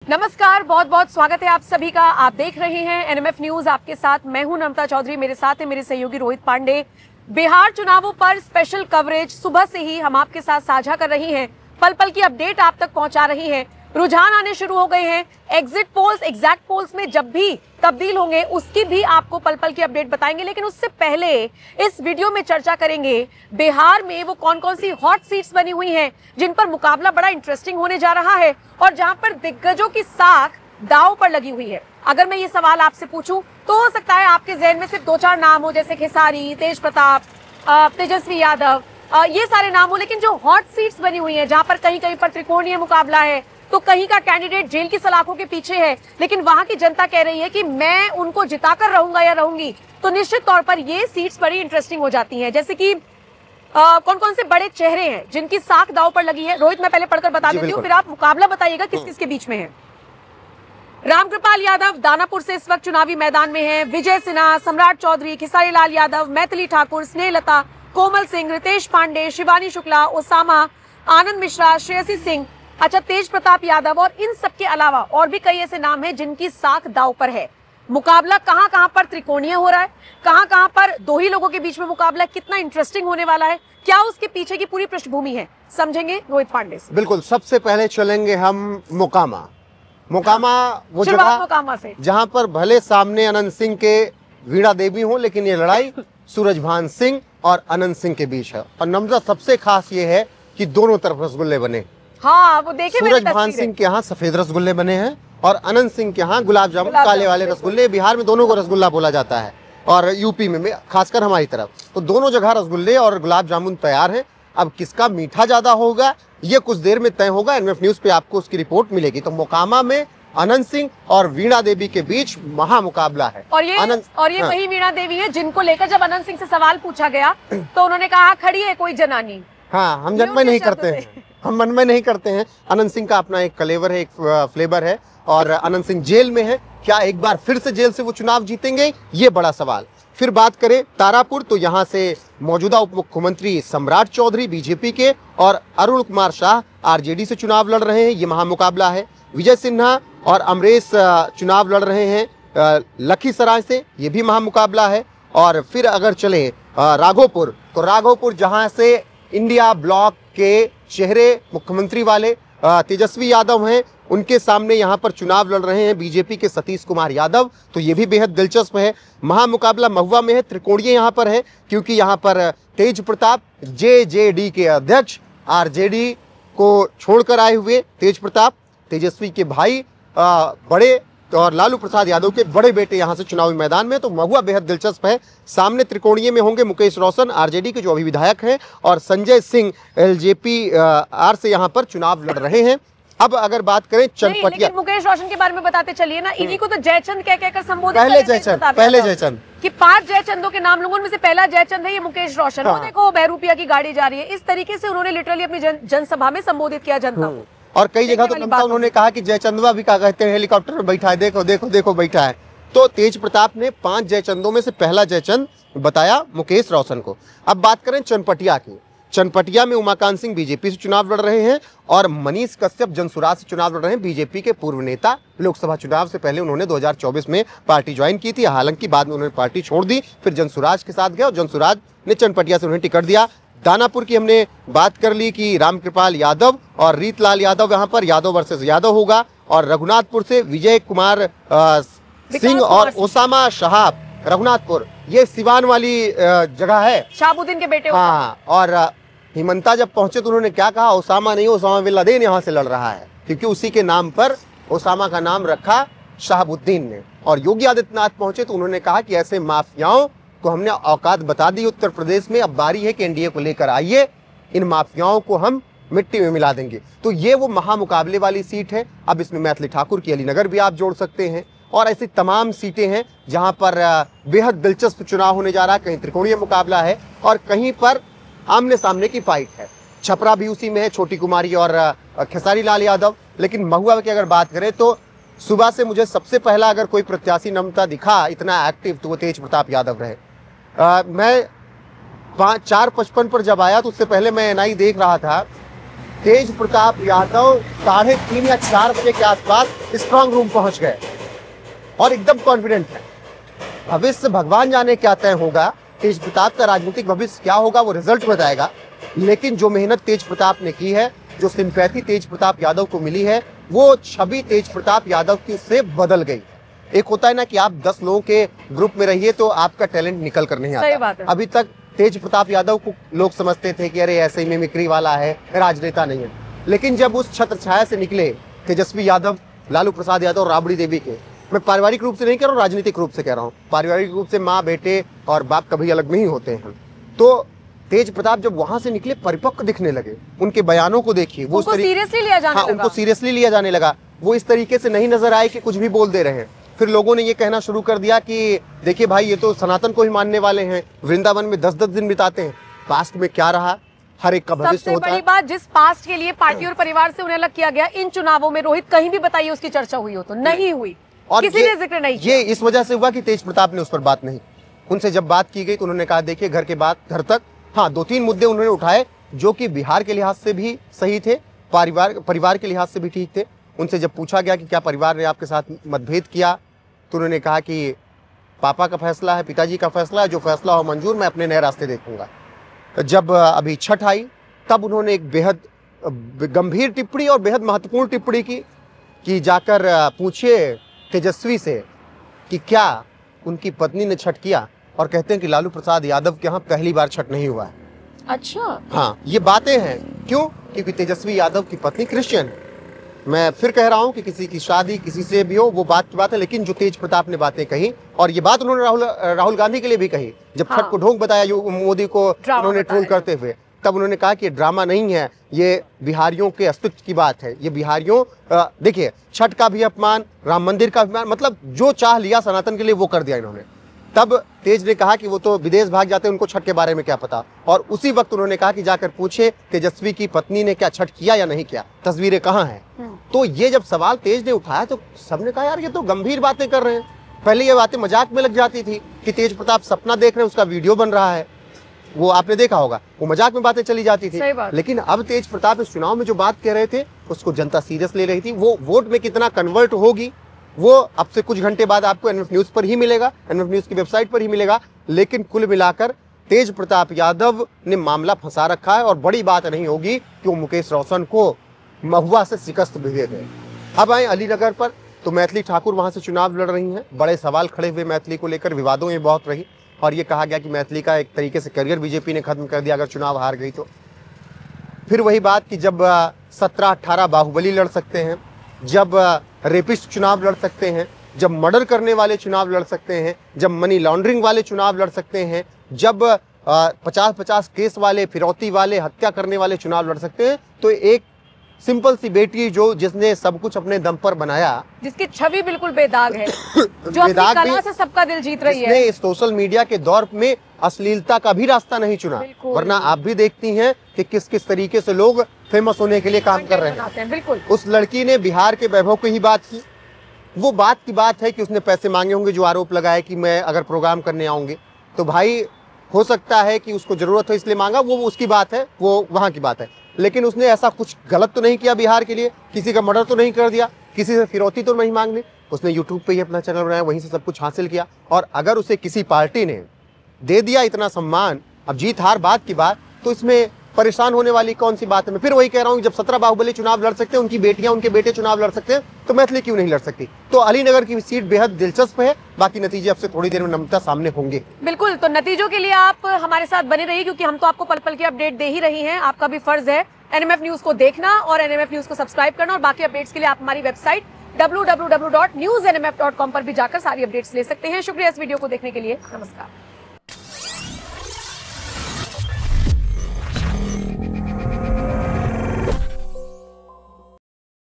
नमस्कार, बहुत बहुत स्वागत है आप सभी का। आप देख रहे हैं एनएमएफ न्यूज। आपके साथ मैं हूं नम्रता चौधरी, मेरे साथ है मेरे सहयोगी रोहित पांडे। बिहार चुनावों पर स्पेशल कवरेज सुबह से ही हम आपके साथ साझा कर रही हैं, पल पल की अपडेट आप तक पहुंचा रही हैं। रुझान आने शुरू हो गए हैं। एग्जिट पोल्स, एग्जैक्ट पोल्स में जब भी तब्दील होंगे उसकी भी आपको पल पल की अपडेट बताएंगे। लेकिन उससे पहले इस वीडियो में चर्चा करेंगे बिहार में वो कौन कौन सी हॉट सीट्स बनी हुई हैं जिन पर मुकाबला बड़ा इंटरेस्टिंग होने जा रहा है और जहां पर दिग्गजों की साख दांव पर लगी हुई है। अगर मैं ये सवाल आपसे पूछूं तो हो सकता है आपके जहन में सिर्फ 2-4 नाम हो, जैसे खेसारी, तेज प्रताप, तेजस्वी यादव, ये सारे नाम हो। लेकिन जो हॉट सीट्स बनी हुई हैं, जहां पर कहीं कहीं पर त्रिकोणीय मुकाबला है तो कहीं का कैंडिडेट जेल की सलाखों के पीछे है, लेकिन वहां की जनता कह रही है कि मैं उनको जिताकर रहूंगा या रहूंगी, तो निश्चित तौर पर ये सीट्स बड़ी इंटरेस्टिंग हो जाती हैं। जैसे कि कौन कौन से बड़े चेहरे हैं जिनकी साख दांव पर लगी है। रोहित, मैं पहले पढ़कर बता देती हूँ, फिर आप मुकाबला बताइएगा किस किस के बीच में है। रामकृपाल यादव दानापुर से इस वक्त चुनावी मैदान में हैं। विजय सिन्हा, सम्राट चौधरी, खेसारी लाल यादव, मैथिली ठाकुर, स्नेहलता, कोमल सिंह, रितेश पांडे, शिवानी शुक्ला, ओसामा, आनंद मिश्रा, श्रेयसी सिंह, अच्छा, तेज प्रताप यादव और इन सब के अलावा और भी कई ऐसे नाम हैं जिनकी साख दांव पर है। मुकाबला कहां कहां पर त्रिकोणीय हो रहा है, कहां कहां पर दो ही लोगों के बीच में मुकाबला, कितना इंटरेस्टिंग होने वाला है, क्या उसके पीछे की पूरी पृष्ठभूमि है, समझेंगे रोहित पांडे से। बिल्कुल, सबसे पहले चलेंगे हम मोकामा वो जगह से जहां पर भले सामने अनंत सिंह के वीणा देवी हो, लेकिन ये लड़ाई सूरजभान सिंह और अनंत सिंह के बीच है। और नम्रता, सबसे खास ये है कि दोनों तरफ रसगुल्ले बने। हाँ, वो देखिए, सूरजभान सिंह के यहाँ सफेद रसगुल्ले बने हैं और अनंत सिंह के यहाँ गुलाब जामुन काले वाले रसगुल्ले। बिहार में दोनों को रसगुल्ला बोला जाता है और यूपी में खासकर हमारी तरफ तो दोनों जगह रसगुल्ले और गुलाब जामुन तैयार है। अब किसका मीठा ज्यादा होगा ये कुछ देर में तय होगा। एनएमएफ न्यूज पे आपको उसकी रिपोर्ट मिलेगी। तो मोकामा में अनंत सिंह और वीणा देवी के बीच महामुकाबला है। और ये हाँ। वही वीणा देवी है जिनको लेकर जब अनंत सिंह से सवाल पूछा गया तो उन्होंने कहा खड़ी है कोई जनानी। हाँ, हम जनमय नहीं करते हैं, हम मनमय नहीं करते हैं। अनंत सिंह का अपना एक कलेवर है, एक फ्लेवर है और अनंत सिंह जेल में है। क्या एक बार फिर से जेल से वो चुनाव जीतेंगे, ये बड़ा सवाल। फिर बात करें तारापुर, तो यहाँ से मौजूदा उप मुख्यमंत्री सम्राट चौधरी बीजेपी के और अरुण कुमार शाह आरजेडी से चुनाव लड़ रहे हैं। ये महामुकाबला है। विजय सिन्हा और अमरेश चुनाव लड़ रहे हैं लखीसराय से, ये भी महामुकाबला है। और फिर अगर चले राघोपुर, तो राघोपुर जहाँ से इंडिया ब्लॉक के चेहरे मुख्यमंत्री वाले तेजस्वी यादव हैं, उनके सामने यहाँ पर चुनाव लड़ रहे हैं बीजेपी के सतीश कुमार यादव। तो ये भी बेहद दिलचस्प है। महामुकाबला महुआ में है, त्रिकोणीय यहाँ पर है, क्योंकि यहाँ पर तेज प्रताप जेजेडी के अध्यक्ष, आरजेडी को छोड़कर आए हुए तेज प्रताप, तेजस्वी के भाई बड़े और लालू प्रसाद यादव के बड़े बेटे यहाँ से चुनावी मैदान में। तो महुआ बेहद दिलचस्प है। सामने त्रिकोणीय में होंगे मुकेश रोशन आरजेडी के जो अभी विधायक हैं और संजय सिंह एलजेपी आर से यहाँ पर चुनाव लड़ रहे हैं। अब अगर बात करें चनपटिया, मुकेश रोशन के बारे में बताते चलिए ना। इन्हीं को तो जयचंद कह कहकर संबोधित पहले जयचंद कि 5 जयचंदों के नाम लूंगा, उनमें से पहला जयचंद है ये मुकेश रोशन। वो देखो बहरूपिया की गाड़ी जा रही है, इस तरीके से उन्होंने लिटरली अपनी जनसभा में संबोधित किया जनता को। और कई जगह तो नम्रता उन्होंने कहा कि जयचंदवा भी क्या कहते हैं, हेलीकॉप्टर में बैठा है, देखो देखो देखो बैठा है। तो तेज प्रताप ने 5 जयचंदों में से पहला जयचंद बताया मुकेश रोशन को। अब बात करें चनपटिया की, चनपटिया में उमाकांत सिंह बीजेपी से चुनाव लड़ रहे हैं और मनीष कश्यप जनसुराज से चुनाव लड़ रहे हैं। बीजेपी के पूर्व नेता, लोकसभा चुनाव से पहले उन्होंने 2024 में पार्टी ज्वाइन की थी, हालांकि बाद में उन्होंने पार्टी छोड़ दी, फिर जनसुराज के साथ गए और जनसुराज ने चनपटिया से उन्हें टिकट दिया। दानापुर की हमने बात कर ली कि रामकृपाल यादव और रीतलाल यादव, यहाँ पर यादव वर्सेस यादव होगा। और रघुनाथपुर से विजय कुमार सिंह और ओसामा शहाब, रघुनाथपुर ये सिवान वाली जगह है, शहाबुद्दीन के बेटे। हाँ, और हिमंता जब पहुंचे तो उन्होंने क्या कहा, ओसामा नहीं, ओसामा बिन लादेन यहाँ से लड़ रहा है, क्योंकि उसी के नाम पर ओसामा का नाम रखा शहाबुद्दीन ने। और योगी आदित्यनाथ पहुंचे तो उन्होंने कहा कि ऐसे माफियाओं को हमने औकात बता दी उत्तर प्रदेश में, अब बारी है कि एनडीए को लेकर आइए, इन माफियाओं को हम मिट्टी में मिला देंगे। तो ये वो महामुकाबले वाली सीट है। अब इसमें मैथिली ठाकुर की अलीनगर भी आप जोड़ सकते हैं और ऐसी तमाम सीटें हैं जहां पर बेहद दिलचस्प चुनाव होने जा रहा है। कहीं त्रिकोणीय मुकाबला है और कहीं पर आमने सामने की फाइट है। छपरा भी उसी में है, छोटी कुमारी और खेसारी लाल यादव। लेकिन महुआ की अगर बात करें तो सुबह से मुझे सबसे पहला अगर कोई प्रत्याशी नमता दिखा इतना एक्टिव तो वो तेज प्रताप यादव रहे। मैं 4:55 पर जब आया तो उससे पहले मैं एनआई देख रहा था। तेज प्रताप यादव 3:30 या 4 बजे के आसपास स्ट्रांग रूम पहुंच गए और एकदम कॉन्फिडेंट है। भविष्य भगवान जाने क्या तय होगा, तेज प्रताप का राजनीतिक भविष्य क्या होगा वो रिजल्ट बताएगा, लेकिन जो मेहनत तेज प्रताप ने की है, जो सिंपैथी तेज प्रताप यादव को मिली है, वो छवि तेज प्रताप यादव की से बदल गई। एक होता है ना कि आप 10 लोगों के ग्रुप में रहिए तो आपका टैलेंट निकल कर नहीं आता। अभी तक तेज प्रताप यादव को लोग समझते थे कि अरे ऐसे ही मिमिक्री वाला है, राजनेता नहीं है, लेकिन जब उस छत्र छाया से निकले तेजस्वी यादव, लालू प्रसाद यादव, राबड़ी देवी के, मैं पारिवारिक रूप से नहीं कह रहा हूँ, राजनीतिक रूप से कह रहा हूँ, पारिवारिक रूप से माँ बेटे और बाप कभी अलग नहीं होते हैं, तो तेज प्रताप जब वहां से निकले परिपक्व दिखने लगे। उनके बयानों को देखिए, वो सीरियसली लिया जाने लगा। उनको सीरियसली लिया जाने लगा। वो इस तरीके से नहीं नजर आए कि कुछ भी बोल दे रहे हैं। फिर लोगों ने ये कहना शुरू कर दिया कि देखिए भाई, ये तो सनातन को ही मानने वाले हैं, वृंदावन में 10-10 दिन बिताते हैं। पास्ट में क्या रहा, हर एक का भविष्य होता है। सबसे बड़ी बात, जिस पास्ट के लिए पार्टी और परिवार से उन्हें अलग किया गया, इन चुनावों में रोहित कहीं भी बताइए उसकी चर्चा हुई हो तो नहीं हुई, और किसी ने जिक्र नहीं किया। ये इस वजह से हुआ कि तेज प्रताप ने उस पर बात नहीं। उनसे जब बात की गई तो उन्होंने कहा देखिए घर के बाद घर तक। हाँ, 2-3 मुद्दे उन्होंने उठाए जो कि बिहार के लिहाज से भी सही थे, परिवार के लिहाज से भी ठीक थे। उनसे जब पूछा गया कि क्या परिवार ने आपके साथ मतभेद किया, तो उन्होंने कहा कि पापा का फैसला है, पिताजी का फैसला है, जो फैसला हो मंजूर, मैं अपने नए रास्ते देखूंगा। जब अभी छठ आई तब उन्होंने एक बेहद गंभीर टिप्पणी और बेहद महत्वपूर्ण टिप्पणी की कि जाकर पूछिए तेजस्वी से कि क्या उनकी पत्नी ने छठ किया, और कहते हैं कि लालू प्रसाद यादव के यहाँ पहली बार छठ नहीं हुआ है। अच्छा, हाँ, ये बातें हैं। क्यों? क्योंकि तेजस्वी यादव की पत्नी क्रिश्चियन है। मैं फिर कह रहा हूं कि किसी की शादी किसी से भी हो, वो बात की बात है, लेकिन जो तेज प्रताप ने बातें कही, और ये बात उन्होंने राहुल गांधी के लिए भी कही, जब छठ को ढोंग बताया मोदी को उन्होंने ट्रोल करते हुए, तब उन्होंने कहा कि ये ड्रामा नहीं है, ये बिहारियों के अस्तित्व की बात है। ये बिहारियों, देखिए, छठ का भी अपमान, राम मंदिर का अपमान, मतलब जो चाह लिया सनातन के लिए वो कर दिया इन्होंने। तब तेज ने कहा कि वो तो विदेश भाग जाते हैं, उनको छठ के बारे में क्या पता। और उसी वक्त उन्होंने कहा कि जाकर पूछे तेजस्वी की पत्नी ने क्या छठ किया या नहीं किया, तस्वीरें कहाँ हैं। तो ये जब सवाल तेज ने उठाया तो सबने कहा यार ये तो गंभीर बातें कर रहे हैं। पहले ये बातें मजाक में लग जाती थी कि तेज प्रताप सपना देख रहे हैं, उसका वीडियो बन रहा है, वो आपने देखा होगा, वो मजाक में बातें चली जाती थी। लेकिन अब तेज प्रताप इस चुनाव में जो बात कह रहे थे उसको जनता सीरियस ले रही थी। वो वोट में कितना कन्वर्ट होगी वो अब से कुछ घंटे बाद आपको एनएफ न्यूज पर ही मिलेगा, एनएफ न्यूज की वेबसाइट पर ही मिलेगा। लेकिन कुल मिलाकर तेज प्रताप यादव ने मामला फंसा रखा है, और बड़ी बात नहीं होगी कि वो मुकेश रोशन को महुआ से शिकस्त भी दे गए। अब आए अलीनगर पर, तो मैथिली ठाकुर वहां से चुनाव लड़ रही हैं। बड़े सवाल खड़े हुए मैथिली को लेकर, विवादों में बहुत रही, और ये कहा गया कि मैथिली का एक तरीके से करियर बीजेपी ने खत्म कर दिया अगर चुनाव हार गई तो। फिर वही बात कि जब 17-18 बाहुबली लड़ सकते हैं, जब रेपिस्ट चुनाव लड़ सकते हैं, जब मर्डर करने वाले चुनाव लड़ सकते हैं, जब मनी लॉन्ड्रिंग वाले चुनाव लड़ सकते हैं, जब 50-50 केस वाले, फिरौती वाले, हत्या करने वाले चुनाव लड़ सकते हैं, तो एक सिंपल सी बेटी जिसने सब कुछ अपने दम पर बनाया, जिसकी छवि बिल्कुल बेदाग है, जो अपनी कला से सबका दिल जीत रही है, इस सोशल मीडिया के दौर में अश्लीलता का भी रास्ता नहीं चुना। वरना आप भी देखती हैं कि किस किस तरीके से लोग फेमस होने के लिए काम कर रहे हैं। बिल्कुल। उस लड़की ने बिहार के वैभव की ही बात की। वो बात की बात है कि उसने पैसे मांगे होंगे, जो आरोप लगाए कि मैं अगर प्रोग्राम करने आऊंगी तो भाई हो सकता है कि उसको जरूरत हो इसलिए मांगा, वो उसकी बात है, वो वहां की बात है। लेकिन उसने ऐसा कुछ गलत तो नहीं किया बिहार के लिए, किसी का मर्डर तो नहीं कर दिया, किसी से फिरौती तो नहीं मांगने। उसने यूट्यूब पे ही अपना चैनल बनाया, वहीं से सब कुछ हासिल किया। और अगर उसे किसी पार्टी ने दे दिया इतना सम्मान, अब जीत हार बात की बात, तो इसमें परेशान होने वाली कौन सी बात है। मैं फिर वही कह रहा हूँ, जब 17 बाहुबली चुनाव लड़ सकते हैं, उनकी बेटियां उनके बेटे चुनाव लड़ सकते हैं, तो मैथिली क्यों नहीं लड़ सकती। तो अलीनगर की सीट बेहद दिलचस्प है। बाकी नतीजे अब से थोड़ी देर में नमता सामने होंगे। बिल्कुल, तो नतीजों के लिए आप हमारे साथ बने रहिए, क्योंकि हम तो आपको पल पल की अपडेट दे ही रही हैं। आपका भी फर्ज है एनएमएफ न्यूज को देखना और एनएमएफ न्यूज को सब्सक्राइब करना, और बाकी अपडेट्स के लिए आप हमारी वेबसाइट www.newsnmf.com पर भी जाकर सारी अपडेट्स ले सकते हैं। शुक्रिया इस वीडियो को देखने के लिए। नमस्कार।